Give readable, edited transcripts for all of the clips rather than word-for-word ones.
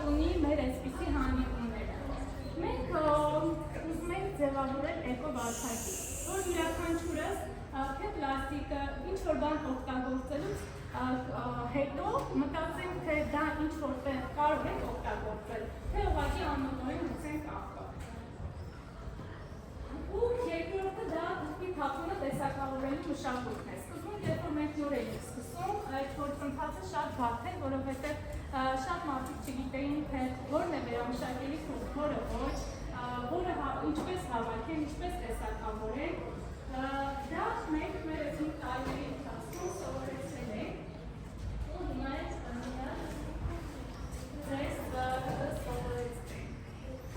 ունի մեր այսպիսի հանդիպումները։ Մենք ուզում ենք ձևավորել էկո-վարքագիծ, որ յուրաքանչյուրս թե պլաստիկը ինչ-որ բան օգտագործելուց հետո մտածենք, թե դա ինչ-որ կարող ենք օգտագործել, թե ուղղակի անմտորեն գցենք ապա։ Ու երկրորդը դա դեպի թափոնը տեսակավորելու մշակույթն է։ Սկզբում, երբ որ մենք նոր էինք սկսում, այդ գործընթացը շատ բարդ էր, որովհետև շատ մարդիկ չգիտեին, թե որն է վերամշակելի խումբ, որը ոչ, որը ինչպես հավաքեն, ինչպես տեսակավորեն։ Դա մենք մեր այսինք տարիների ընթացքում սովորեցրել ենք ու հիմա ես ձեզ սովորեցրենք։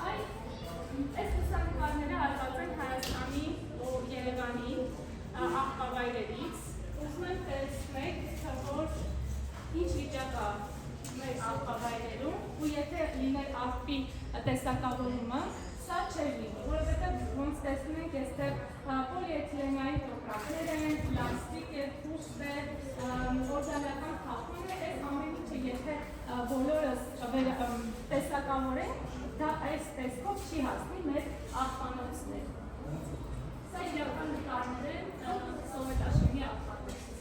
Այս լուսանկարները արված են Հայաստանի ու Երևանի աղբավայրերից։ Ուզում եմ տեսնեք, որ ինչ վիճակ է մեր աղբավայրերում ու եթե լիներ աղբի տեսակավորումը, սա չէր լինի, որովհետև ոնց տեսնում ենք, այստեղ պոլիէթիլենային տոպրակներ են, պլաստիկ է, փուստ է, օրգանական թափոն է, այս ամեն ինչը եթե բոլորս տեսակավորենք, դա այս տեսքով չի հասնի մեր աղբանոցներ։ Սա իրական նկարներ են Սովետաշենի աղբանոցից։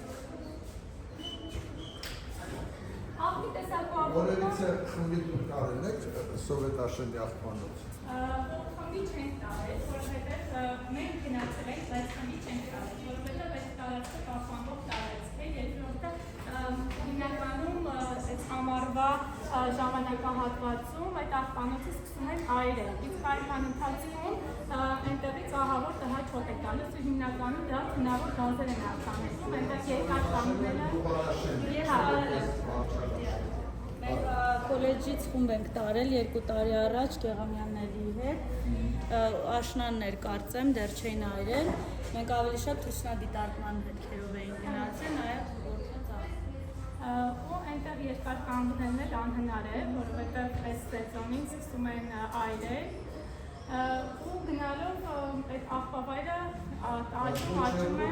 Աղբի տեսակավորումը… Որևիցե խմբի տարել եք Սովետաշենի աղբանոց։ Խմբի չենք տարել, որովհետև մենք գնացել ենք, բայց խմբի չենք տարել, որովհետև այս տարածքը պահպանվող տարածք է, երկրորդը հիմնականում այս ամառվա ժամանակահատվածում այդ աղբանոցը սկսում են այրել, իսկ այրման ընթացքում այնտեղից ահավոր տհաճ հոտ է գալիս ու հիմնականում դա հնարավոր գազեր են արտանետում, այնտեղ երկար կանգնելը Մենք կոլեջից խումբ ենք տարել 2 տարի առաջ Գեղամյանների հետ, աշնաններ կարծեմ, դեռ չէին այրել, մենք ավելի շատ թռչնադիտարկման հետքերով էին գնացել, նաև գործած ու այնտեղ երկար կանգնելն էլ անհնար է, որովհետև այս սեզոնին սկսում են այրել ու գնալով այդ աղբավայրը աճում է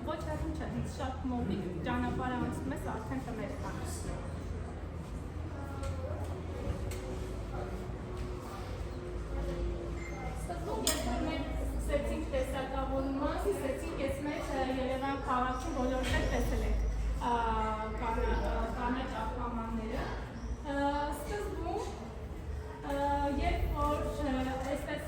ոչ հեռու չէ, շատ մոտիկ ճանապարհ անցնում ես արդեն տներ կան։ Սկզբում երբ որ մենք սկսեցինք տեսակավորումը, սկսեցինք ես մեր Երևան քաղաքում բոլորտեղ տեսել ենք կանաչ աղբամանները։ Սկզբում երբ որ այսպես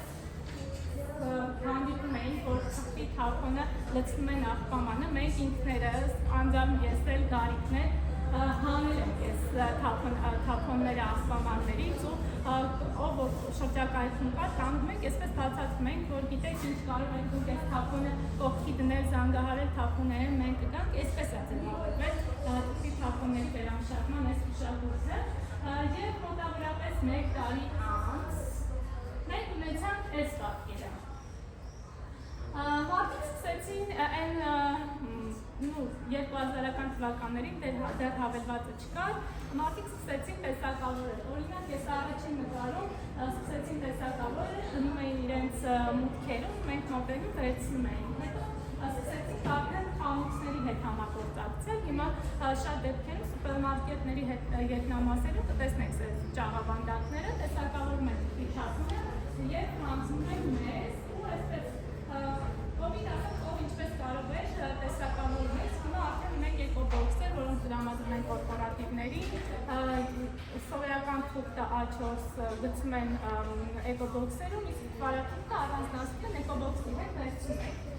հանդիպում էին, որ թղթի թափոնը լցնում են աղբամանը, մենք ինքներս անձամբ ես էլ Գարիկն է հանել ենք ես թափոնները աղբամաններից ու ով որ շրջակայքում կար, կանգնում ենք, այսպես բացացում ենք, որ գիտեք ինչ կարող ենք դուք այս թափոնը կողքի դնել, զանգահարել թափոնները, մենք կգանք, այսպես է ձևավորվել թղթի թափոնների վերամշակման այս մշակույթը և մոտավորապես 1 տարի անց մենք ունեցանք այս պատկերը։ Մարդիկ սկսեցին այն 2000-ական թվականներին դեռ հավելվածը չկար, մարդիկ սկսեցին տեսակավորել, օրինակ ես առաջին նկարում սկսեցին տեսակավորել, դնում էին իրենց մուտքերում, մենք մոտենում վերցնում էինք, հետո սկսեցին արդեն խանութների հետ համագործակցել, հիմա շատ դեպքերում սուպերմարկետների երկնամասերում կտեսնեք ճաղավանդակները, տեսակավորում են թափոնը և հանձնում են մեզ ու այսպես ովին ասած ով ինչպես կարող էր տեսակավորում ես, հիմա արդեն ունենք էկոբոքսեր, որոնց տրամադրում են կորպորատիվների, սովորական թուղթը A4 գցում են էկոբոքսերում, իսկ վարատուղթը առանձնացնում են էկոբոքսի հետ վերցնում ենք։